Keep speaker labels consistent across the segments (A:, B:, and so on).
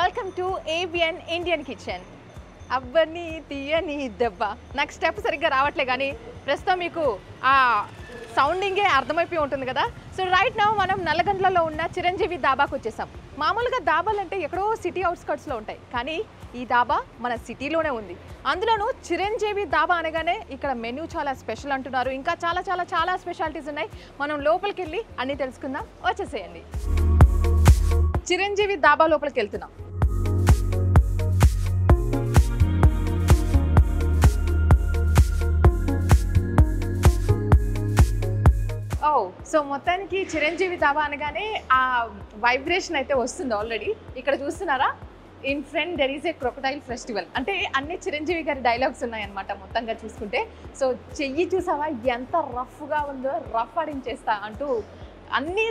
A: Welcome to ABN Indian kitchen. అవ్వని తీయని దెబ్బ. నాకు స్టెప్ సరిగ్గా రావట్లే కానీ ప్రస్తుతం మీకు ఆ సౌండింగే అర్థమైపోయి ఉంటుంది కదా. సో రైట్ నౌ మనం నల్లగండ్లలో ఉన్న చిరంజీవి దాబాకు వచ్చేసాం. మామూలుగా దాబాలు అంటే ఎక్కడో సిటీ అవుట్స్కట్స్లో ఉంటాయి, కానీ ఈ దాబా మన సిటీలోనే ఉంది. అందులోనూ చిరంజీవి దాబా అనగానే ఇక్కడ మెనూ చాలా స్పెషల్ అంటున్నారు. ఇంకా చాలా చాలా చాలా స్పెషాలిటీస్ ఉన్నాయి. మనం లోపలికి వెళ్ళి అన్నీ తెలుసుకుందాం. వచ్చేసేయండి. చిరంజీవి దాబా లోపలికి వెళ్తున్నాం. సో మొత్తానికి చిరంజీవి దాబా అనగానే ఆ వైబ్రేషన్ అయితే వస్తుంది ఆల్రెడీ. ఇక్కడ చూస్తున్నారా, in front there is a crocodile festival. అంటే అన్ని చిరంజీవి గారి డైలాగ్స్ ఉన్నాయన్నమాట మొత్తంగా చూసుకుంటే. సో చెయ్యి చూసావా ఎంత రఫ్గా ఉందో, రఫ్ ఆడించేస్తా అంటూ అన్నీ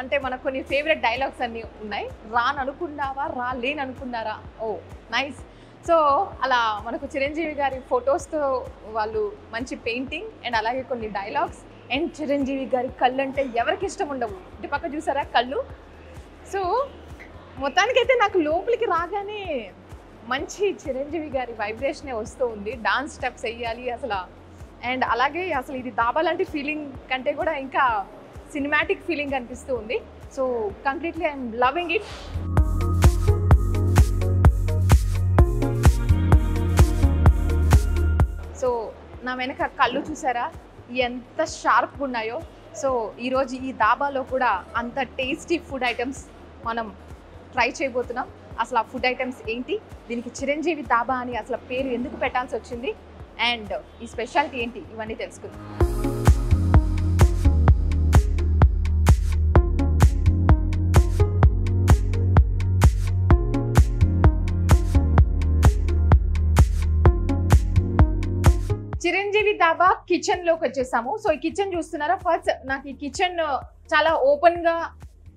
A: అంటే మనకు కొన్ని ఫేవరెట్ డైలాగ్స్ అన్నీ ఉన్నాయి. రాననుకున్నావా, రాలేననుకున్నారా, ఓ నైస్. సో అలా మనకు చిరంజీవి గారి ఫొటోస్తో వాళ్ళు మంచి పెయింటింగ్ అండ్ అలాగే కొన్ని డైలాగ్స్ అండ్ చిరంజీవి గారి కళ్ళు అంటే ఎవరికి ఇష్టం ఉండవు. ఇటు పక్క చూసారా కళ్ళు. సో మొత్తానికైతే నాకు లోపలికి రాగానే మంచి చిరంజీవి గారి వైబ్రేషనే వస్తూ ఉంది. డాన్స్ స్టెప్స్ వేయాలి అసలు. అండ్ అలాగే అసలు ఇది దాబా లాంటి ఫీలింగ్ కంటే కూడా ఇంకా సినిమాటిక్ ఫీలింగ్ అనిపిస్తూ ఉంది. So completely I'm loving it. So నా వెనక కళ్ళు చూసారా ఎంత షార్ప్గా ఉన్నాయో. సో ఈరోజు ఈ దాబాలో కూడా అంత టేస్టీ ఫుడ్ ఐటమ్స్ మనం ట్రై చేయబోతున్నాం. అసలు ఆ ఫుడ్ ఐటమ్స్ ఏంటి, దీనికి చిరంజీవి దాబా అని అసలు పేరు ఎందుకు పెట్టాల్సి వచ్చింది, అండ్ ఈ స్పెషాలిటీ ఏంటి, ఇవన్నీ తెలుసుకుందాం. చిరంజీవి దాబా కిచెన్ లోకి వచ్చేసాము. సో ఈ కిచెన్ చూస్తున్నారా, ఫస్ట్ నాకు ఈ కిచెన్ చాలా ఓపెన్ గా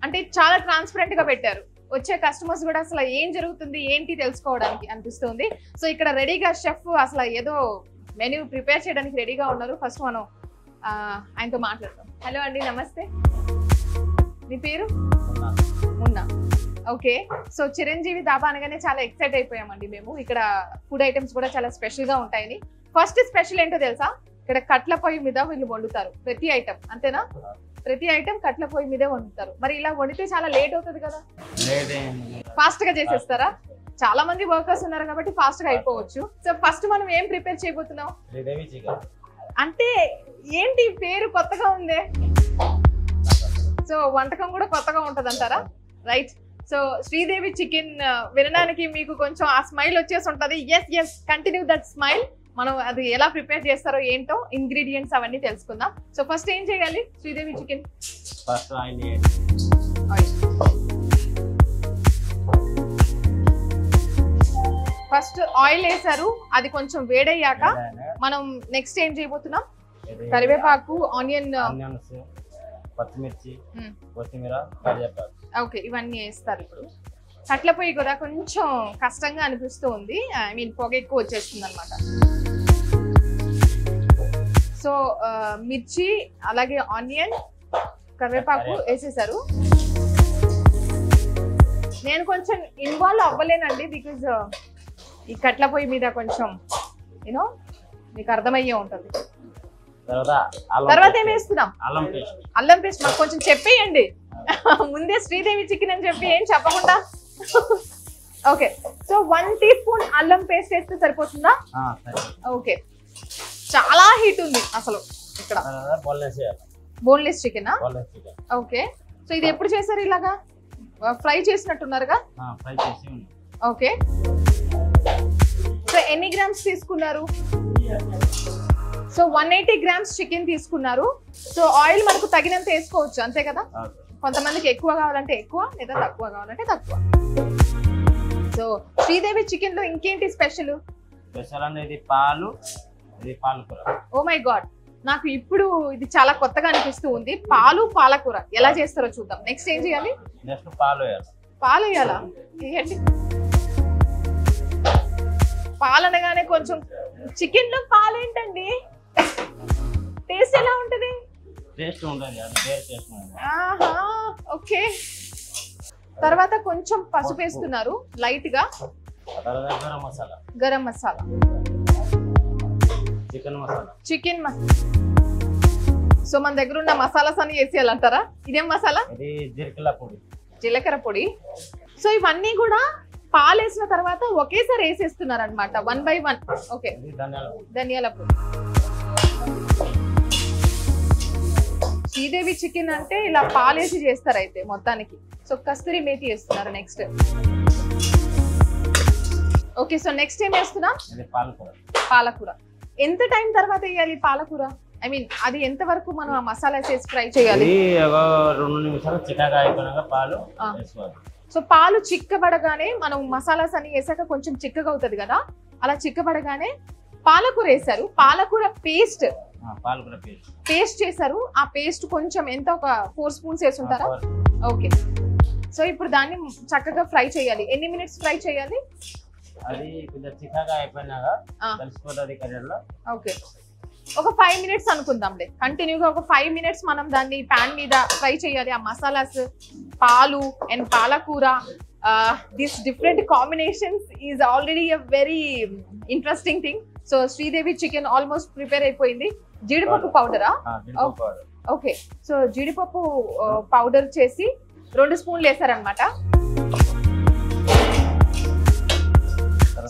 A: అంటే చాలా ట్రాన్స్పరెంట్ గా పెట్టారు. వచ్చే కస్టమర్స్ కూడా అసలు ఏం జరుగుతుంది ఏంటి తెలుసుకోవడానికి అనిపిస్తుంది. సో ఇక్కడ రెడీగా షెఫ్ అసలు ఏదో మెనూ ప్రిపేర్ చేయడానికి రెడీగా ఉన్నారు. ఫస్ట్ మనం ఆయనతో మాట్లాడతాం. హలో అండి, నమస్తే. మీ పేరు? మున్నా. ఓకే. సో చిరంజీవి దాబా అనగానే చాలా ఎక్సైట్ అయిపోయామండి మేము. ఇక్కడ ఫుడ్ ఐటమ్స్ కూడా చాలా స్పెషల్ గా ఉంటాయని. ఫస్ట్ స్పెషల్ ఏంటో తెలుసా, ఇక్కడ కట్ల పొయ్యి మీద వీళ్ళు వండుతారు ప్రతి ఐటమ్. అంతేనా? ప్రతి ఐటమ్ కట్ల పొయ్యి మీదే వండుతారు. మరి ఇలా వండితే చాలా లేట్ అవుతుంది కదా, ఫాస్ట్ గా చేసేస్తారా? చాలా మంది వర్కర్స్ ఉన్నారు కాబట్టి ఫాస్ట్ గా అయిపోవచ్చు. సో ఫస్ట్ మనం ఏం ప్రిపేర్ చేయబోతున్నాం అంటే ఏంటి, పేరు కొత్తగా ఉందే. సో వంటకం కూడా కొత్తగా ఉంటది అంటారా? రైట్. సో శ్రీదేవి చికెన్ వినడానికి మీకు కొంచెం ఆ స్మైల్ వచ్చేసి ఉంటది. Yes yes, continue that smile. మనం అది ఎలా ప్రిపేర్ చేస్తారో ఏంటో, ఇంగ్రీడియంట్స్ అవన్నీ తెలుసుకుందాం. సో ఫస్ట్ ఏం చేయాలి శ్రీదేవి చికెన్? ఫస్ట్ ఆయిల్ వేసారు, అది కొంచెం వేడయ్యాక మనం నెక్స్ట్ ఏం చేయబోతున్నాం, కరివేపాకు, ఆనియన్,
B: పచ్చిమిర్చి, కొత్తిమీర,
A: ఓకే ఇవన్నీ వేస్తారు. ఇప్పుడు కట్ల పొయ్యి కూడా కొంచెం కష్టంగా అనిపిస్తూ ఉంది, ఐ మీన్ పొగ ఎక్కువ వచ్చేస్తుంది అనమాట. సో మిర్చి అలాగే ఆనియన్, కరివేపాకు వేసేసారు. నేను కొంచెం ఇన్వాల్వ్ అవ్వలేనండి, బికాజ్ ఈ కట్ల పొయ్యి మీద కొంచెం యూనో మీకు అర్థమయ్యే ఉంటుంది. తర్వాత ఏం వేస్తున్నాం? అల్లం పేస్ట్. మాకు కొంచెం చెప్పేయండి ముందే, శ్రీదేవి చికెన్ అని చెప్పి ఏం చెప్పకుండా. ఓకే. సో 1 టీ స్పూన్ అల్లం పేస్ట్ వేస్తే సరిపోతుందా? ఓకే. చాలా హీట్ ఉంది అసలు ఇక్కడ. Boneless chicken. ఓకే. సో ఇది ఎప్పుడు చేశారు ఇలాగా? ఫ్రై చేసినట్టున్నారుగా. ఓకే. సో ఎన్ని గ్రామ్స్ తీసుకున్నారు? సో 180 గ్రామ్స్ చికెన్ తీసుకున్నారు. సో ఆయిల్ మనకు తగినంత వేసుకోవచ్చు అంతే కదా? కొంతమందికి ఎక్కువ కావాలంటే ఎక్కువ, లేదా తక్కువ కావాలంటే తక్కువ. సో శ్రీదేవి చికెన్ లో ఇంకేంటి స్పెషల్?
B: ఇది పాలు, ఇది పాలకూర.
A: ఓ మై గాడ్, నాకు ఇప్పుడు ఇది చాలా కొత్తగా అనిపిస్తూ ఉంది. పాలు పాలకూర ఎలా చేస్తారో చూద్దాం. నెక్స్ట్ ఏం చేయాలి?
B: నెక్స్ట్ పాలు వేయాలి.
A: పాలు వేయాలా? ఏంటి పాలు అనగానే కొంచెం, చికెన్ లో పాలు ఏంటండి, టేస్ట్ ఎలా ఉంటది?
B: టేస్ట్ ఉంటుంది, అది వేరే టేస్ట్ ఉంటుంది.
A: ఆహా ఓకే. తర్వాత కొంచెం పసుపు వేస్తున్నారు లైట్ గా.
B: తర్వాత garam masala,
A: garam masala,
B: chicken masala,
A: chicken masala. So మన దగ్గర ఉన్న మసాలాస్ అన్ని వేసేయాలంటారా? ఇదేం మసాలా?
B: ఇది జీలకర్ర పొడి,
A: జీలకర్ర పొడి. సో ఇవన్నీ కూడా పాలు వేసిన తర్వాత ఒకేసారి వేసేస్తున్నారు అనమాట, 1 by 1. ఓకే,
B: ఇది ధనియాల పొడి,
A: ధనియాల పొడి. శ్రీదేవి చికెన్ అంటే ఇలా పాలేసి చేస్తారు అయితే మొత్తానికి. సో కస్తూరి మేతి వేస్తున్నారు నెక్స్ట్. ఓకే, సో నెక్స్ట్ ఏం వేస్తున్నా?
B: ఇది పాలకూర.
A: పాలకూర. ఎంత టైం తర్వాత వేయాలి పాలకూర? ఐ మీన్ అది ఎంత వరకు మనం ఆ మసాలా వేసి ఫ్రై చేయాలి?
B: ఇది ఒక 2 నిమిషాలు చిక్కగా అయిపోయినాక పాలు వేసుకోవాలి.
A: సో పాలు చిక్కబడగానే మనం మసాలాస్ అన్ని వేసాక కొంచెం చిక్కగా అవుతుంది కదా, అలా చిక్కబడగానే పాలకూర వేసారు. పాలకూర పేస్ట్,
B: పాలకూర
A: పేస్ట్ చేశారు. ఆ పేస్ట్ కొంచెం ఎంత, ఒక 4 స్పూన్స్ వేసుంటారా? ఓకే, సో ఇప్పుడు దాన్ని చక్కగా ఫ్రై చేయాలి. ఎన్ని మినిట్స్ ఫ్రై చేయాలి?
B: అది కొంచెం చిక్కగా అయిపోయినాక కలిసిపోతుంది కర్రీలో.
A: ఓకే, ఒక 5 మినిట్స్ అనుకుందాంలే. కంటిన్యూగా ఒక 5 మినిట్స్ మనం దాన్ని ప్యాన్ మీద ఫ్రై చేయాలి. ఆ మసాలాస్, పాలు అండ్ పాలకూర, this different combinations is already a very interesting thing. So Sridevi chicken almost prepare అయిపోయింది. జీడిపప్పు పౌడరా? ఓకే, సో జీడిపప్పు పౌడర్ చేసి 2 స్పూన్లు వేసారనమాట.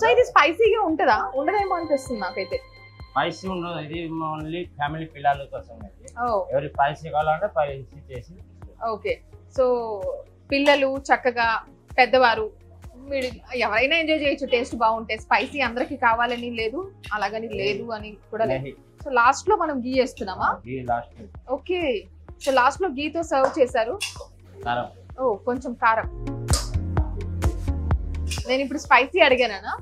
A: సో ఇది స్పైసీగా ఉంటుందా? ఉండదేమో అనిపిస్తుంది నాకైతే.
B: స్పైసీ ఉండదు, ఇది ఓన్లీ ఫ్యామిలీ పిల్లల కోసం. ఎవరి స్పైసీ కావాలంటే స్పైసీ చేసి.
A: ఓకే, సో పిల్లలు చక్కగా, పెద్దవారు, ఎవరైనా ఎంజాయ్ చేయొచ్చు టేస్ట్ బాగుంటే. స్పైసీ అందరికి కావాలని లేదు, అలాగని లేదు అని కూడా లేదు. సో లాస్ట్ లో మనం గీ వేస్తున్నామా? ఓకే, సో లాస్ట్ లో గీతో సర్వ్ చేశారు. ఓ కొంచెం కారం. నేను ఇప్పుడు స్పైసీ అడిగానా?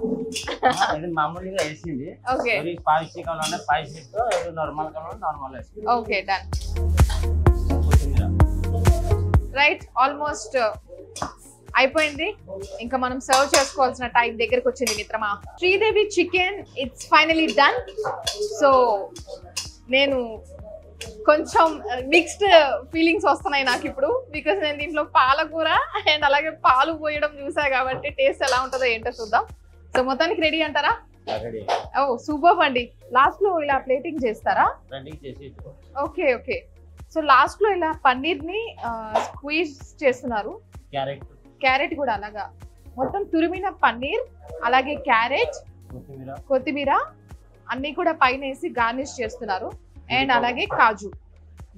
B: మామూలుగా వేసింది.
A: ఓకే,
B: స్పైసీ కావాలంటే స్పైసీ, నార్మల్ కావాలంటే normal.
A: Okay, done. Right, almost అయిపోయింది. ఇంకా మనం సర్వ్ చేసుకోవాల్సిన టైం దగ్గరకు వచ్చింది మిత్రమా. Sridevi chicken it's finally done. So నేను కొంచెం మిక్స్డ్ ఫీలింగ్స్ వస్తున్నాయి నాకు ఇప్పుడు, బికాస్ నేను దీంట్లో పాలకూర అండ్ అలాగే పాలు పోయడం చూసా కాబట్టి టేస్ట్ ఎలా ఉంటుందో ఏంటో చూద్దాం. సో మొత్తానికి రెడీ అంటారా? ఓ సూపర్ అండి. లాస్ట్ లో ఇలా ప్లేటింగ్ చేస్తారా? ఓకే ఓకే, సో లాస్ట్ లో ఇలా పన్నీర్ ని స్క్వీజ్ చేస్తున్నారు. క్యారెట్ కూడా అలాగా మొత్తం తురిమిన పన్నీర్, అలాగే క్యారెట్, కొత్తిమీర అన్ని కూడా పైన వేసి గార్నిష్ చేస్తున్నారు. అండ్ అలాగే కాజు.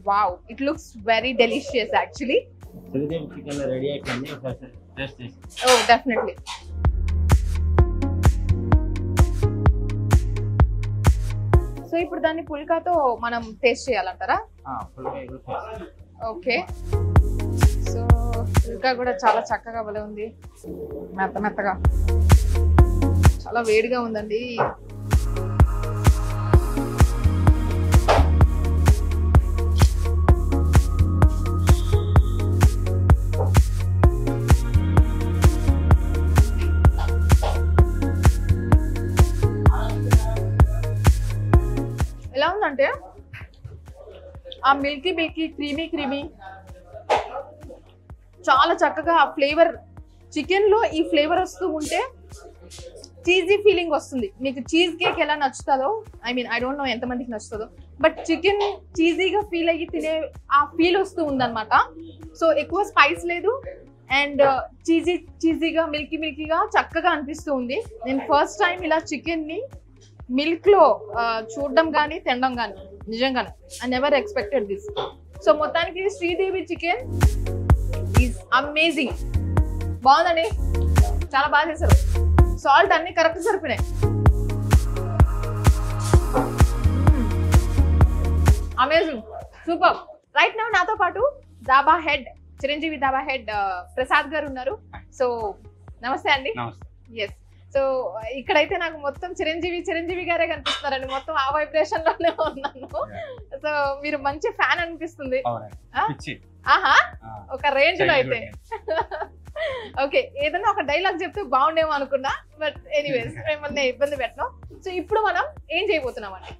A: Wow, it looks very delicious actually. Oh definitely. So ఇప్పుడు దాన్ని పుల్కాతో మనం టేస్ట్ చేయాలంటారా? ఓకే, సో పుల్కా కూడా చాలా చక్కగా భలే ఉంది, మెత్త మెత్తగా, చాలా వేడిగా ఉందండి. ఎలా ఉందంటే ఆ మిల్కీ మిల్కీ, క్రీమీ క్రీమీ, చాలా చక్కగా ఆ ఫ్లేవర్, చికెన్ లో ఈ ఫ్లేవర్ వస్తూ ఉంటే చీజీ ఫీలింగ్ వస్తుంది. మీకు చీజ్ కేక్ ఎలా నచ్చుతుందో, I mean I don't know ఎంతమందికి నచ్చుతుందో, బట్ చికెన్ చీజీగా ఫీల్ అయ్యి తినే ఆ ఫీల్ వస్తూ ఉందన్నమాట. సో ఎక్కువ స్పైస్ లేదు అండ్ చీజీగా, మిల్కీ మిల్కీగా చక్కగా అనిపిస్తూ ఉంది. నేను ఫస్ట్ టైం ఇలా చికెన్ ని మిల్క్ లో చూడడం కానీ తినడం కానీ, నిజంగానే I never expected this. So మొత్తానికి శ్రీదేవి చికెన్ ఈజ్ అమేజింగ్. బాగుందండి, చాలా బాగా చేశారు. సాల్ట్ అన్ని కరెక్ట్ సరిపోయినాయి. Amazing, super. రైట్ నౌ నాతో పాటు దాబా హెడ్, చిరంజీవి దాబా హెడ్ ప్రసాద్ గారు ఉన్నారు. సో నమస్తే అండి. ఎస్, సో ఇక్కడైతే నాకు మొత్తం చిరంజీవి గారే కనిపిస్తున్నారండి. మొత్తం ఆ వైబ్రేషన్ లోనే ఉన్నాను. సో మీరు మంచి ఫ్యాన్ అనిపిస్తుంది. ఆహా, ఒక రేంజ్ లో అయితే. ఓకే, ఏదైనా ఒక డైలాగ్ చెప్తే బాగుండేమో అనుకున్నా, బట్ ఎనీవేస్ మిమ్మల్ని ఇబ్బంది పెట్టను. సో ఇప్పుడు మనం ఏం చేయబోతున్నాం అండి?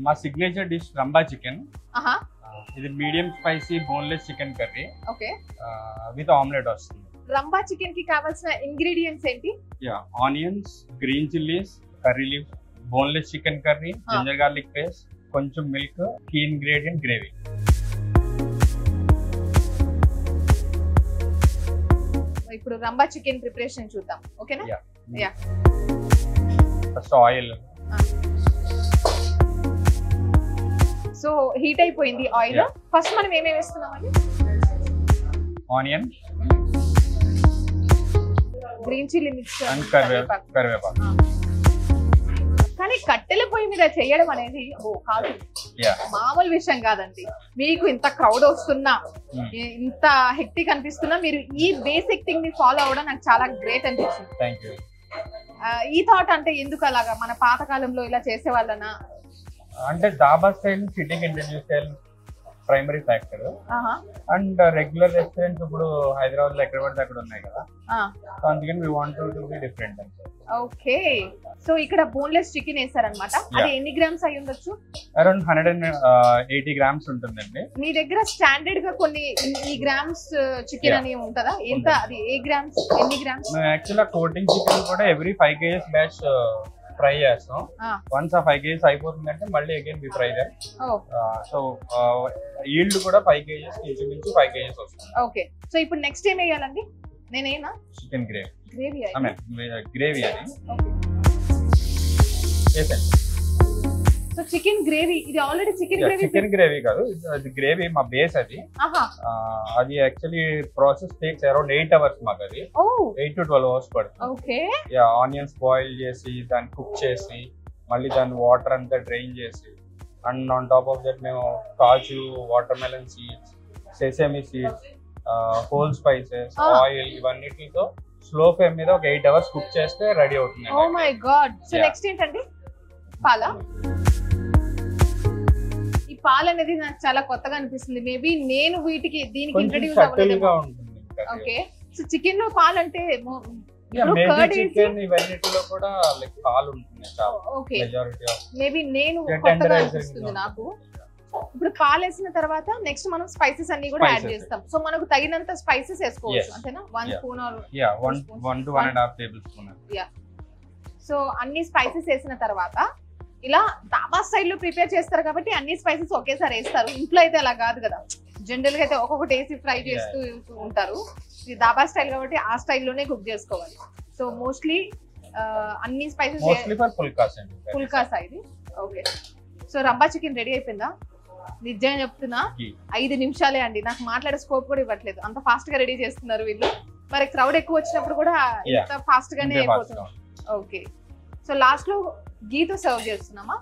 C: మా సిగ్నేచర్ డిష్ రంబా చికెన్.
A: ఆహా,
C: ఇది medium spicy boneless chicken curry.
A: Okay,
C: with omelette వస్తుంది.
A: రంబా చికెన్ కి కావాల్సిన ఇంగ్రీడియంట్స్ ఏంటి?
C: Onions, green chillies, curry leave, boneless chicken curry, ginger garlic paste, కొంచెం మిల్క్, కీ ఇంగ్రీడియంట్ గ్రేవీ.
A: ఇప్పుడు రంబా చికెన్ ప్రిపరేషన్ చూద్దాం, ఓకేనా? Yeah.
C: First oil.
A: So heat అయిపోయింది ఆయిల్. ఫస్ట్ మనం ఏమేమి వేస్తున్నామండి?
C: Onion,
A: green chilli mix
C: and కరివేపాకు.
A: కానీ కట్టెల పొయ్యి మీద చేయడం అనేది కాదు, మామూలు విషయం కాదండి. మీకు ఇంత క్రౌడ్ వస్తున్నా, ఇంత హెక్టిక్ అనిపిస్తున్నా, మీరు ఈ బేసిక్ థింగ్ ని ఫాలో అవ్వడం నాకు చాలా గ్రేట్ అనిపిస్తుంది. ఈ థాట్ అంటే ఎందుకు అలాగా? మన పాతకాలంలో ఇలా చేసే వాళ్ళనా?
C: అంటే డాబా స్టైల్ సిటీకి ఇంట్రడ్యూస్ చేయాలి primary factor. And regular restaurants ఇప్పుడు హైదరాబాద్ లో ఎక్కడ పడితే అక్కడ ఉన్నాయి కదా, సో అందుకని we want to be different అంటే. ఓకే,
A: సో ఇక్కడ బోన్లెస్ చికెన్ వేసారనమాట. అది ఎన్ని గ్రామ్స్ అయి ఉండొచ్చు?
C: అరౌండ్ 180 గ్రామ్స్ ఉంటుందండి.
A: మీ దగ్గర స్టాండర్డ్ గా కొన్ని ఈ గ్రామ్స్ చికెన్ అని ఉంటుందా? ఎంత అది ఏ గ్రామ్స్, ఎన్ని గ్రామ్స్?
C: యాక్చువల్లీ కోటింగ్ చికెన్ కూడా ఎవ్రీ 5 kgs బ్యాచ్ ఫ్రై చేస్తాం. వన్స్ ఆ 5 kgs అయిపోతుందంటే మళ్ళీ again we fry that. So yield కూడా 5 kgs ఇంచుమించు 5 kgs వస్తుంది.
A: ఓకే, సో ఇప్పుడు నెక్స్ట్ ఏం వేయాలండి? నేనేనా?
C: Chicken gravy.
A: గ్రేవీ
C: అని వేసండి.
A: సో చికెన్ గ్రేవీ, ఇది ఆల్రెడీ చికెన్
C: గ్రేవీ కాదు, అది గ్రేవీ మా బేస్. అది అది actually process takes around 8 hours మాకు. అది 8 to 12 hours పడుతుంది. ఆనియన్స్ బాయిల్ చేసి దాన్ని కుక్ చేసి మళ్ళీ దాన్ని వాటర్ అంతా డ్రైన్ చేసి, and on top of that మేము కాజు, watermelon seeds, sesame seeds, whole spices, oil ఇవన్నిటితో స్లో ఫ్లేమ్ మీద ఒక 8 hours కుక్ చేస్తే రెడీ అవుతుంది.
A: Oh my God. So next ఏంటండి? పాలా. ఈ పాలు అనేది నాకు చాలా కొత్తగా అనిపిస్తుంది. మేబీ నేను దీనికి ఇంట్రడ్యూస్ అవ్వలేదు. ఓకే, సో చికెన్ లో పాలు అంటే
C: చికెన్ ఇవన్నిటిలో కూడా లైక్ పాలు ఉంటుంది.
A: ఓకే, మేబీ నేను కొత్తగా అనిపిస్తుంది నాకు. ఇప్పుడు పాలు వేసిన తర్వాత నెక్స్ట్ మనం స్పైసెస్ అన్ని కూడా యాడ్ చేస్తాం. సో మనకు తగినంత స్పైసెస్ వేసుకోవచ్చు అంతేనా? 1 spoon or
C: 1 to 1.5 tablespoon.
A: So అన్ని స్పైసెస్ వేసిన తర్వాత ఇలా డాబా స్టైల్లో ప్రిపేర్ చేస్తారు కాబట్టి అన్ని స్పైసెస్ ఒకేసారి వేస్తారు. ఇంట్లో అయితే అలా కాదు కదా, జనరల్ గా అయితే ఒక్కొక్కటి వేసి ఫ్రై చేస్తూ ఉంటారు. ఇది డాబా స్టైల్ కాబట్టి ఆ స్టైల్లోనే కుక్ చేసుకోవాలి. సో మోస్ట్లీ అన్ని స్పైసెస్ పుల్కాసా ఇది. Okay, so rumba chicken ready అయిపోయిందా? నిజంగా చెప్తున్నా 5 నిమిషాలే అండి. నాకు మాట్లాడే స్కోప్ కూడా ఇవ్వట్లేదు, అంత ఫాస్ట్ గా రెడీ చేస్తున్నారు వీళ్ళు. మరి క్రౌడ్ ఎక్కువ వచ్చినప్పుడు కూడా ఇంత ఫాస్ట్ గానే అయిపోతుంది. ఓకే, సో లాస్ట్ లో గీతో సర్వ్ చేస్తున్నామా?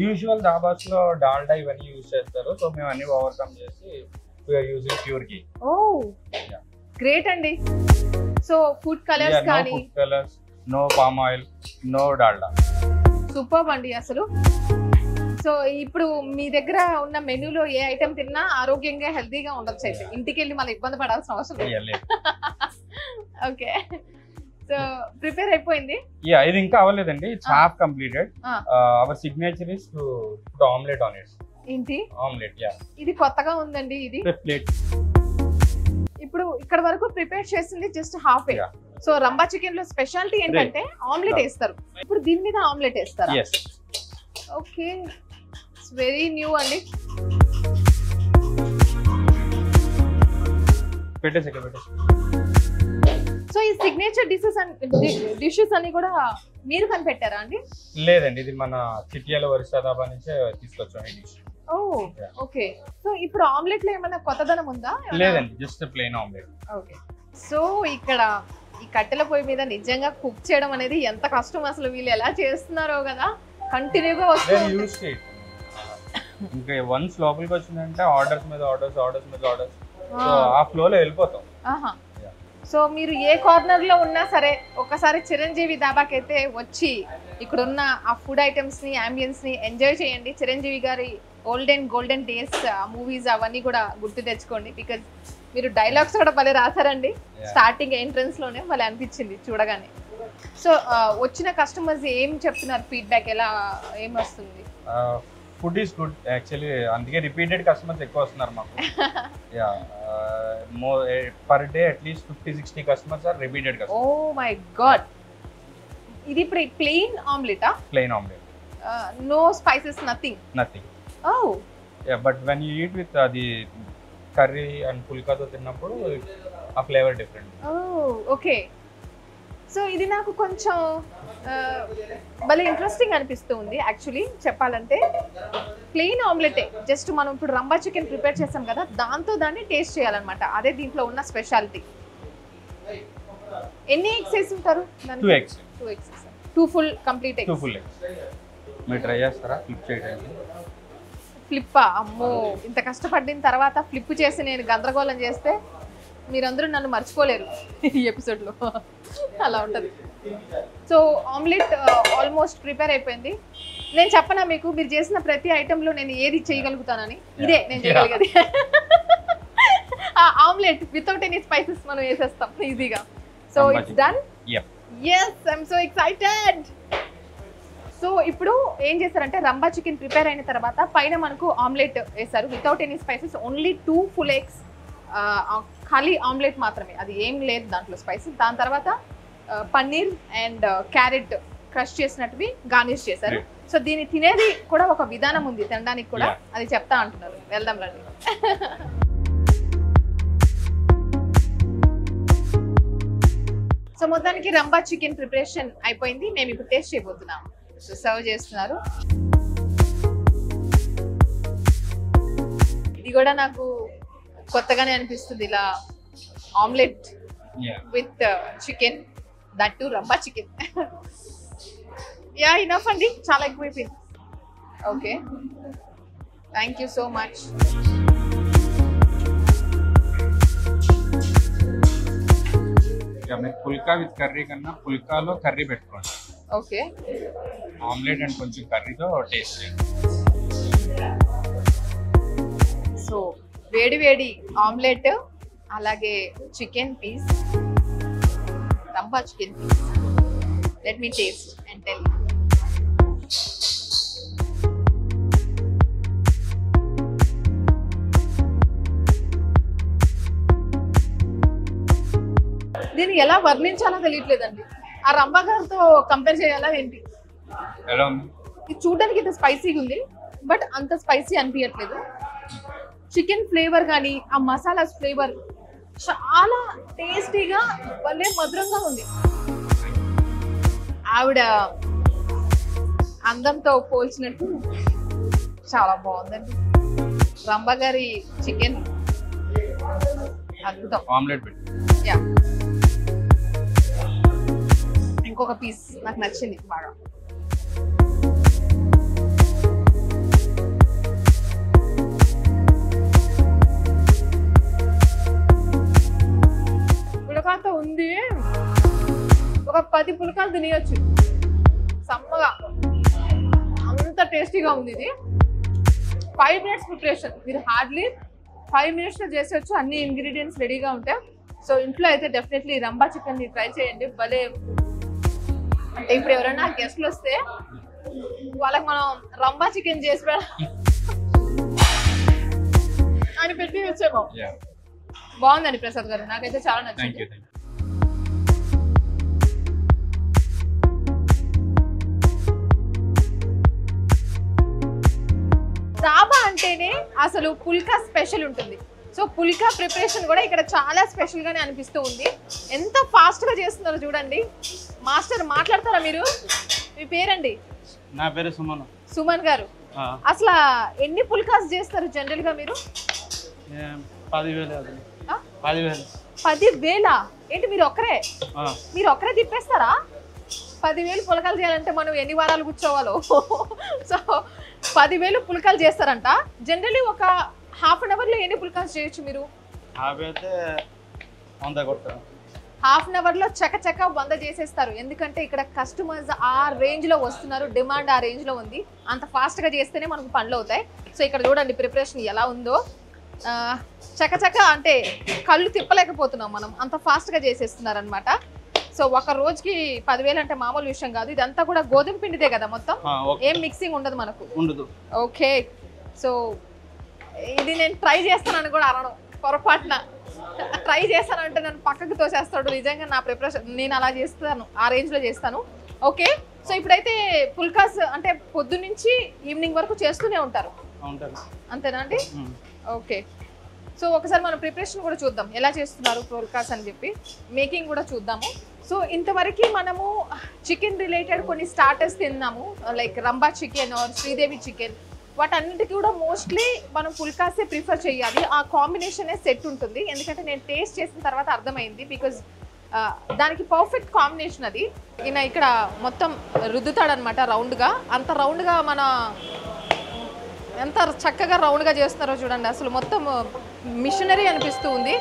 C: యూజువల్ డాబాస్ లో డాల్డా ఇవన్నీ యూజ్ చేస్తారు. సో మేము అన్ని ఓవర్కమ్ చేసి we are using pure ghee.
A: Oh great అండి. సో ఫుడ్ కలర్స్ కానీ,
C: food colours, no palm oil, no Dalda.
A: Super అండి అసలు. సో ఇప్పుడు మీ దగ్గర ఉన్న మెనూలో ఏ ఐటమ్ తిన్నా ఆరోగ్యంగా హెల్తీగా ఉండొచ్చు. అయితే ఇంటికి వెళ్ళి మళ్ళీ ఇబ్బంది పడాల్సిన అవసరం లేదు. ఓకే, సో ప్రిపేర్ అయిపోయింది.
C: ఇది ఇంకా అవ్వలేదండి, it's half completed. Our signature is to put omelette on it.
A: ఏంటి
C: ఆమ్లెట్?
A: ఇది కొత్తగా ఉందండి. ఇది
C: ప్లేట్.
A: ఇప్పుడు ఇక్కడ వరకు ప్రిపేర్ చేసింది just half. So rumba chicken లో స్పెషాలిటీ ఏంటంటే ఆమ్లెట్ వేస్తారు. ఇప్పుడు దీని మీద ఆమ్లెట్ వేస్తారా? ఓకే, ఇట్స్ వెరీ న్యూ అండి. సో ఈ సిగ్నేచర్ డిషెస్ అన్ని కూడా మీరు కనిపెట్టారా అండి?
C: లేదండి, ఇది మన చిటియాల వరిసా దాబా నుంచే తీసుకొచ్చాం ఈ డిష్.
A: ఓకే, సో ఇప్పుడు ఆమ్లెట్ లో ఏమైనా కొత్తదనం ఉందా?
C: లేదండి, just plain omelette.
A: Okay, so ఇక్కడ ఈ కట్టెల పొయ్యి మీద నిజంగా కుక్ చేయడం అనేది ఎంత కష్టం అసలు. వీళ్ళు ఎలా చేస్తున్నారో కదా, కంటిన్యూగా వస్తుంది.
C: ఇంకా వన్స్ లోపలికి వచ్చిందంటే ఆర్డర్స్ మీద ఆర్డర్స్, ఆర్డర్స్ మీద ఆర్డర్స్, సో ఆ ఫ్లోలో వెళ్ళిపోతాం.
A: సో మీరు ఏ కార్నర్ లో ఉన్నా సరే ఒకసారి చిరంజీవి దాబాకి అయితే వచ్చి ఇక్కడ ఉన్న ఆ ఫుడ్ ఐటమ్స్ ని, అంబియన్స్ ని ఎంజాయ్ చేయండి. చిరంజీవి గారి గోల్డెన్ డేస్ మూవీస్ అవన్నీ కూడా గుర్తు తెచ్చుకోండి. బికాజ్ మీరు డైలాగ్స్ కూడా భలే రాశారండి. స్టార్టింగ్ ఎంట్రన్స్ లోనే భలే అనిపించింది చూడగానే. సో వచ్చిన కస్టమర్స్ ఏం చెప్తున్నారు? ఫీడ్బ్యాక్ ఎలా ఏం వస్తుంది?
C: ఫుడ్ ఈస్ గుడ్ యాక్చువల్లీ, అందుకే రిపీటెడ్ కస్టమర్స్ ఎక్కువ వస్తున్నారు మాకు. per day at least 50-60 customers are repeated customers.
A: Oh my god, ఇది plain omelette ah?
C: Plain omelette.
A: No spices, nothing. Oh
C: yeah, but when you eat with the curry and pulka తో తిన్నప్పుడు ఆ flavour different.
A: Oh okay, so ఇది నాకు కొంచెం భలే interesting అనిపిస్తుంది actually చెప్పాలంటే. ప్లెయిన్ ఆమ్లెటే, జస్ట్ మనం ఇప్పుడు రంబా చికెన్ ప్రిపేర్ చేసాం కదా, దాంతో దాన్ని టేస్ట్ చేయాలన్నమాట. అదే దీంట్లో ఉన్న స్పెషాలిటీ. ఎన్ని ఎగ్స్ వేసి ఉంటారు?
C: 2 eggs.
A: 2 full complete eggs.
C: 2 full eggs. మీరు ట్రై చేస్తారా ఫ్లిప్ చేయడానికి?
A: ఫ్లిప్పా? అమ్మో, ఇంత కష్టపడిన తర్వాత ఫ్లిప్ చేసి నేను గందరగోళం చేస్తే మీరందరూ నన్ను మర్చిపోలేరు ఈ ఎపిసోడ్లో. అలా ఉంటుంది. సో ఆమ్లెట్ ఆల్మోస్ట్ ప్రిపేర్ అయిపోయింది. నేను చెప్పనా మీకు, మీరు చేసిన ప్రతి ఐటెంలో నేను ఏది చేయగలుగుతానని? ఇదే నేను చేయగలిగేది. ఆమ్లెట్ వితౌట్ ఎనీ స్పైసెస్ మనం వేసేస్తాం ఈజీగా. So it's done. yes, I'm so excited. So ఇప్పుడు ఏం చేశారంటే రంబా చికెన్ ప్రిపేర్ అయిన తర్వాత పైన మనకు ఆమ్లెట్ వేశారు without any spices, only 2 full eggs, ఖాళీ ఆమ్లెట్ మాత్రమే, అది ఏం లేదు దాంట్లో స్పైసెస్. దాని తర్వాత పన్నీర్ అండ్ క్యారెట్ క్రష్ చేసినట్టువి గార్నిష్ చేశారు. సో దీన్ని తినేది కూడా ఒక విధానం ఉంది తినడానికి కూడా, అది చెప్తా అంటున్నారు. వెళ్దాం రండి. సో మొత్తానికి రంబా చికెన్ ప్రిపరేషన్ అయిపోయింది. మేము ఇప్పుడు టేస్ట్ చేయబోతున్నాం. సో సర్వ్ చేస్తున్నారు. ఇది కూడా నాకు కొత్తగానే అనిపిస్తుంది, ఇలా omelette with chicken, that too రంబా చికెన్. యా ఇనఫ్ అండి, చాలా ఎక్కువైపోయింది. Okay, thank you so much.
C: మీరు పుల్కా విత్ కర్రీ కన్నా పుల్కాలో కర్రీ పెట్టుకోండి.
A: ఓకే,
C: ఆమ్లెట్ అండ్ కొంచెం కర్రీతో టేస్ట్ చేయండి.
A: సో వేడి వేడి ఆమ్లెట్, అలాగే చికెన్ పీస్, రంబా chicken piece. Let me taste and tell. దీన్ని ఎలా వర్ణించాలో తెలియట్లేదండి. ఆ రంబా గారితో కంపేర్ చేయాలా ఏంటి?
C: ఎలా ఉంది?
A: ఇది చూడడానికి ఇంత స్పైసీగా ఉంది, బట్ అంత స్పైసీ అనిపించట్లేదు. చికెన్ ఫ్లేవర్ కానీ ఆ మసాలా ఫ్లేవర్ చాలా టేస్టీగా భలే మధురంగా ఉంది. ఆవిడ అందంతో పోల్చినట్టు చాలా బాగుందండి. రంబా గారి చికెన్ అద్భుతం.
C: ఆమ్లెట్ పెట్టి
A: యా, ఇంకొక పీస్ నాకు నచ్చింది బాగా. పులకాత ఉంది, ఒక 10 పులకాలు తినేయచ్చు సమ్మగా, అంత టేస్టీగా ఉంది ఇది. 5 minutes ప్రిపరేషన్, మీరు హార్డ్లీ 5 minutes లో చేసేయచ్చు. అన్ని ఇంగ్రీడియంట్స్ రెడీగా ఉంటాయి. సో ఇంట్లో అయితే డెఫినెట్లీ రంబా చికెన్ ని ట్రై చేయండి. భలే అంటే ఇప్పుడు ఎవరైనా గెస్ట్లు వస్తే వాళ్ళకి మనం రంబా చికెన్ చేసి అని పెట్టి వచ్చాము. బాగుందండి ప్రసాద్ గారు, నాకైతే చాలా నచ్చింది. దాబా అంటేనే అసలు పుల్కా స్పెషల్ ఉంటుంది. సో పుల్కా ప్రిపరేషన్ కూడా ఇక్కడ చాలా స్పెషల్ గానే అనిపిస్తూ ఉంది. ఎంత ఫాస్ట్ గా చేస్తున్నారో చూడండి. మాస్టర్ మాట్లాడతారా మీరు? మీ పేరండి?
B: నా పేరు సుమన్.
A: సుమన్ గారు, అసలు ఎన్ని పుల్కాస్ చేస్తారు జనరల్ గా మీరు?
B: 10,000.
A: 10,000? ఏంటి మీరు ఒక్కరే తిప్పేస్తారా? 10,000 పుల్కాలు చేయాలంటే మనం ఎన్ని వారాలు కూర్చోవాలో. సో 10,000 పుల్కాలు చేస్తారంట. జనరల్లీ ఒక హాఫ్ అన్ అవర్ లో ఎన్ని పుల్కాస్ చేయొచ్చు మీరు? హాఫ్ అన్ అవర్ లో చకచక 100 చేసేస్తారు. ఎందుకంటే ఇక్కడ కస్టమర్స్ ఆ రేంజ్ లో వస్తున్నారు, డిమాండ్ ఆ రేంజ్ లో ఉంది. అంత ఫాస్ట్ గా చేస్తేనే మనకు పనులు అవుతాయి. సో ఇక్కడ చూడండి ప్రిపరేషన్ ఎలా ఉందో, చకచక అంటే కళ్ళు తిప్పలేకపోతున్నాం మనం, అంత ఫాస్ట్ గా చేసేస్తున్నారు అనమాట. సో ఒక రోజుకి 10,000 అంటే మామూలు విషయం కాదు. ఇదంతా కూడా గోధుమ పిండిదే కదా మొత్తం, ఏం మిక్సింగ్ ఉండదు మనకు. ఓకే, సో ఇది నేను ట్రై చేస్తానని కూడా అనడం పొరపాటున. ట్రై చేస్తానంటే నన్ను పక్కకు తోసేస్తాడు. నిజంగా నా ప్రిపరేషన్ నేను అలా చేస్తాను, ఆ రేంజ్లో చేస్తాను. ఓకే, సో ఇప్పుడైతే పుల్కాస్ అంటే పొద్దు నుంచి ఈవినింగ్ వరకు చేస్తూనే ఉంటారు అంతేనా అండి? ఓకే, సో ఒకసారి మన ప్రిపరేషన్ కూడా చూద్దాం ఎలా చేస్తున్నారు పుల్కాస్ అని చెప్పి, మేకింగ్ కూడా చూద్దాము. సో ఇంతవరకు మనము చికెన్ రిలేటెడ్ కొన్ని స్టార్టర్స్ తిన్నాము, like rumba chicken or Sridevi chicken. వాటన్నిటికీ కూడా మోస్ట్లీ మనం పుల్కాసే ప్రిఫర్ చేయాలి. ఆ కాంబినేషనే సెట్ ఉంటుంది. ఎందుకంటే నేను టేస్ట్ చేసిన తర్వాత అర్థమైంది, బికాజ్ దానికి పర్ఫెక్ట్ కాంబినేషన్ అది. ఈయన ఇక్కడ మొత్తం రుద్దుతాడనమాట రౌండ్గా. అంత రౌండ్గా మన ఎంత చక్కగా రౌండ్గా చేస్తున్నారో చూడండి, అసలు మొత్తం మిషనరీ అనిపిస్తూ ఉంది.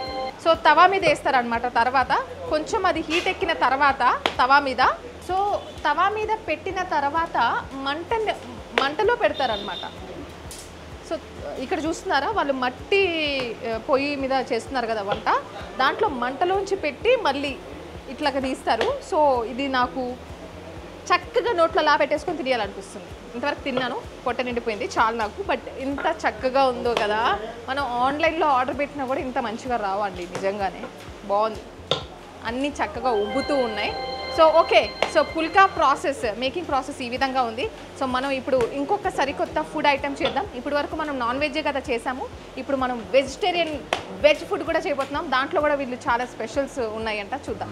A: సో తవా మీద వేస్తారనమాట. తర్వాత కొంచెం అది హీట్ ఎక్కిన తర్వాత తవా మీద, సో తవా మీద పెట్టిన తర్వాత మంటలో పెడతారనమాట. సో ఇక్కడ చూస్తున్నారా, వాళ్ళు మట్టి పొయ్యి మీద చేస్తున్నారు కదా వంట, దాంట్లో మంటలోంచి పెట్టి మళ్ళీ ఇట్లాగా తీస్తారు. సో ఇది నాకు చక్కగా నోట్లో లా పెట్టేసుకొని తినేయాలనిపిస్తుంది. ఇంతవరకు తిన్నాను, పొట్ట నిండిపోయింది చాలా నాకు. బట్ ఇంత చక్కగా ఉందో కదా, మనం ఆన్లైన్లో ఆర్డర్ పెట్టినా కూడా ఇంత మంచిగా రావండి. నిజంగానే బాగుంది, అన్నీ చక్కగా ఉబ్బుతూ ఉన్నాయి. సో ఓకే, సో పుల్కా ప్రాసెస్, మేకింగ్ ప్రాసెస్ ఈ విధంగా ఉంది. సో మనం ఇప్పుడు ఇంకొక సరికొత్త ఫుడ్ ఐటమ్ చేద్దాం. ఇప్పటి వరకు మనం నాన్ వెజ్జే కదా చేసాము, ఇప్పుడు మనం వెజ్ ఫుడ్ కూడా చేయబోతున్నాం. దాంట్లో కూడా వీళ్ళు చాలా స్పెషల్స్ ఉన్నాయంట, చూద్దాం.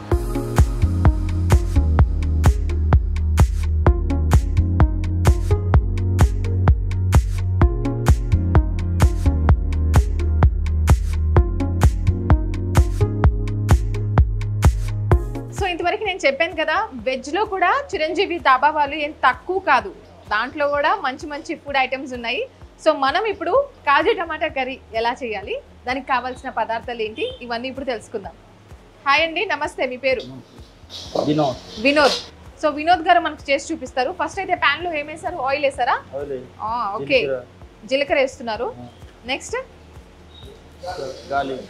A: ఇంతవరకు నేను చెప్పాను కదా, వెజ్లో కూడా చిరంజీవి ధాబా వాళ్ళు ఏం తక్కువ కాదు, దాంట్లో కూడా మంచి మంచి ఫుడ్ ఐటమ్స్ ఉన్నాయి. సో మనం ఇప్పుడు కాజు టమాటా కర్రీ ఎలా చేయాలి, దానికి కావాల్సిన పదార్థాలు ఏంటి, ఇవన్నీ ఇప్పుడు తెలుసుకుందాం. హాయ్ అండి, నమస్తే, మీ పేరు? వినోద్. సో వినోద్ గారు మనకు చేసి చూపిస్తారు. ఫస్ట్ అయితే ప్యాన్లో ఏం వేసారు? ఆయిల్ వేసారా? ఓకే, జీలకర్ర వేస్తున్నారు. నెక్స్ట్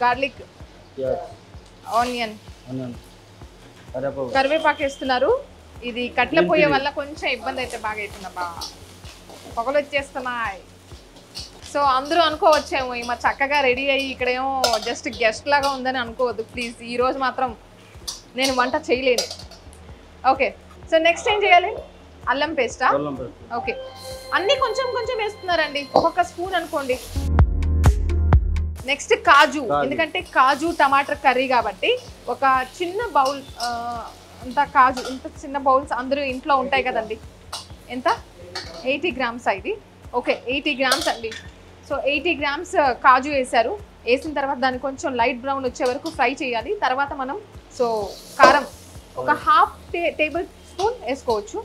A: గార్లిక్, ఆనియన్, కరివేపాకు వేస్తున్నారు. ఇది కట్ల పొయ్యే వల్ల కొంచెం ఇబ్బంది అయితే బాగా అవుతుందమ్మా, పొగలు వచ్చేస్తున్నాయి. సో అందరూ అనుకోవచ్చేమో ఈమె చక్కగా రెడీ అయ్యి ఇక్కడేమో జస్ట్ గెస్ట్ లాగా ఉందని అనుకోవద్దు ప్లీజ్. ఈరోజు మాత్రం నేను వంట చేయలేను. ఓకే, సో నెక్స్ట్ ఏం చేయాలి? అల్లం పేస్టా? ఓకే, అన్నీ కొంచెం కొంచెం వేస్తున్నారండి, ఒక్కొక్క స్పూన్ అనుకోండి. నెక్స్ట్ కాజు, ఎందుకంటే కాజు టమాటర్ కర్రీ కాబట్టి ఒక చిన్న బౌల్ అంత కాజు, ఇంత చిన్న బౌల్స్ అందరూ ఇంట్లో ఉంటాయి కదండి. ఎంత? 80 గ్రామ్స్ ఇది. ఓకే, 80 గ్రామ్స్ అండి. సో 80 గ్రామ్స్ కాజు వేశారు. వేసిన తర్వాత దాన్ని కొంచెం లైట్ బ్రౌన్ వచ్చే వరకు ఫ్రై చేయాలి. తర్వాత మనం సో కారం ఒక హాఫ్ టేబుల్ స్పూన్ వేసుకోవచ్చు.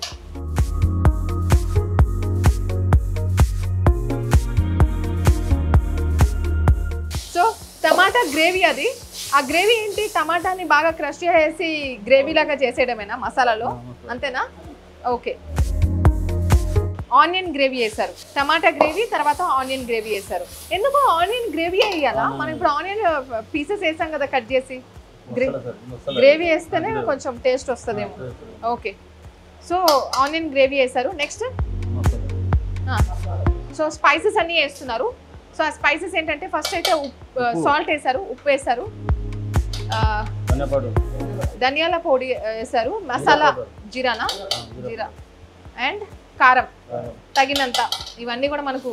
A: సో టమాటా గ్రేవీ అది. ఆ గ్రేవీ ఏంటి? టమాటాని బాగా క్రష్ చేసి గ్రేవీ లాగా చేసేయడమేనా మసాలాలో, అంతేనా? ఓకే, ఆనియన్ గ్రేవీ వేసారు. టమాటా గ్రేవీ తర్వాత ఆనియన్ గ్రేవీ వేసారు. ఎందుకు ఆనియన్ గ్రేవీ వేయాలా? మనం ఇప్పుడు ఆనియన్ పీసెస్ వేసాం కదా కట్ చేసి, గ్రేవీ వేస్తేనే కొంచెం టేస్ట్ వస్తుందేమో. ఓకే, సో ఆనియన్ గ్రేవీ వేసారు. నెక్స్ట్ సో స్పైసెస్ అన్నీ వేస్తున్నారు. సో ఆ స్పైసెస్ ఏంటంటే ఫస్ట్ అయితే సాల్ట్ వేసారు, ఉప్పు వేసారు, ధనియాల పొడి వేసారు, మసాలా జీరా అండ్ కారం తగినంత. ఇవన్నీ కూడా మనకు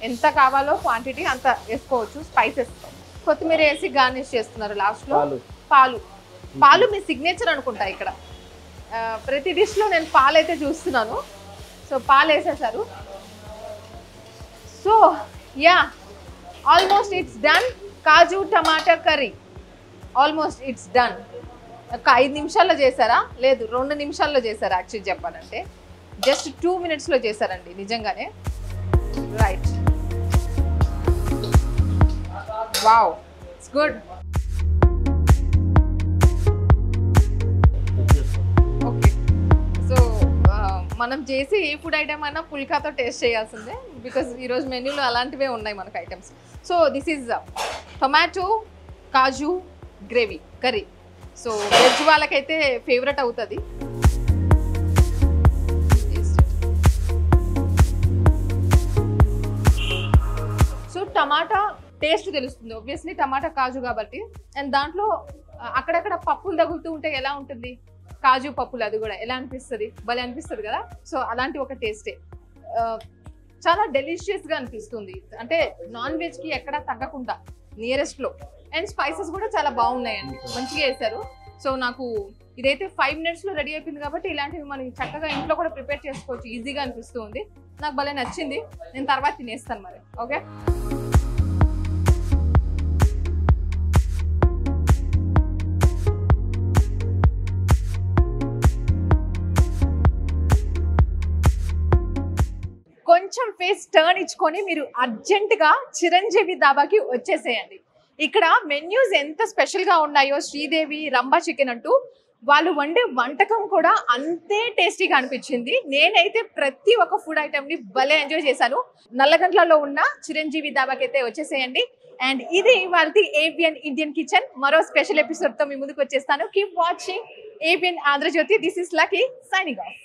A: ఎంత కావాలో క్వాంటిటీ అంత వేసుకోవచ్చు. స్పైసెస్, కొత్తిమీర వేసి గార్నిష్ చేస్తున్నారు లాస్ట్లో. పాలు మీ సిగ్నేచర్ అనుకుంటా ఇక్కడ. ప్రతి డిష్లో నేను పాలు అయితే చూస్తున్నాను. సో పాలు వేసేసారు. So yeah, almost it's done. Kaju tomato curry almost it's done. ఒక 5 నిమిషాల్లో చేశారా? లేదు, 2 నిమిషాల్లో చేశారు. యాక్చువల్లీ చెప్పాలంటే జస్ట్ 2 మినిట్స్లో చేశారండి నిజంగానే. Right, wow, it's good. Okay, so మనం చేసి ఏ ఫుడ్ ఐటమ్ అయినా పుల్కాతో టేస్ట్ చేయాల్సిందే, బికాజ్ ఈరోజు మెన్యూలో అలాంటివే ఉన్నాయి మనకు items. So this is tomato kaju gravy curry. So veg వాళ్ళకైతే ఫేవరెట్ అవుతుంది. సో టమాటా టేస్ట్ తెలుస్తుంది. ఆబ్వియస్లీ టమాటా కాజు కాబట్టి. అండ్ దాంట్లో అక్కడక్కడ పప్పులు తగులుతూ ఉంటే ఎలా ఉంటుంది, కాజు పప్పులు, అది కూడా ఎలా అనిపిస్తుంది, భలే అనిపిస్తుంది కదా. సో అలాంటి ఒక టేస్టే, చాలా డెలిషియస్గా అనిపిస్తుంది. అంటే నాన్ వెజ్కి ఎక్కడ తగ్గకుండా నియరెస్ట్లో. అండ్ స్పైసెస్ కూడా చాలా బాగున్నాయండి, మంచిగా వేశారు. సో నాకు ఇదైతే 5 minutesలో రెడీ అయిపోయింది కాబట్టి ఇలాంటివి మనం చక్కగా ఇంట్లో కూడా ప్రిపేర్ చేసుకోవచ్చు, ఈజీగా అనిపిస్తూ ఉంది. నాకు భలే నచ్చింది. నేను తర్వాత తినేస్తాను మరి. ఓకే, కొంచెం ఫేస్ టర్న్ ఇచ్చుకొని మీరు అర్జెంటుగా చిరంజీవి దాబాకి వచ్చేసేయండి. ఇక్కడ మెన్యూస్ ఎంత స్పెషల్గా ఉన్నాయో, శ్రీదేవి రంభా చికెన్ అంటూ వాళ్ళు వండే వంటకం కూడా అంతే టేస్టీగా అనిపించింది. నేనైతే ప్రతి ఒక్క ఫుడ్ ఐటమ్ని భలే ఎంజాయ్ చేశాను. నల్లగంట్లలో ఉన్న చిరంజీవి దాబాకి అయితే వచ్చేసేయండి. అండ్ ఇది వాళ్ళది ఏబిఎన్ ఇండియన్ కిచెన్. మరో స్పెషల్ ఎపిసోడ్తో మీ ముందుకు వచ్చేస్తాను. Keep watching ABN Andhrajyothi. This is Lucky signing of.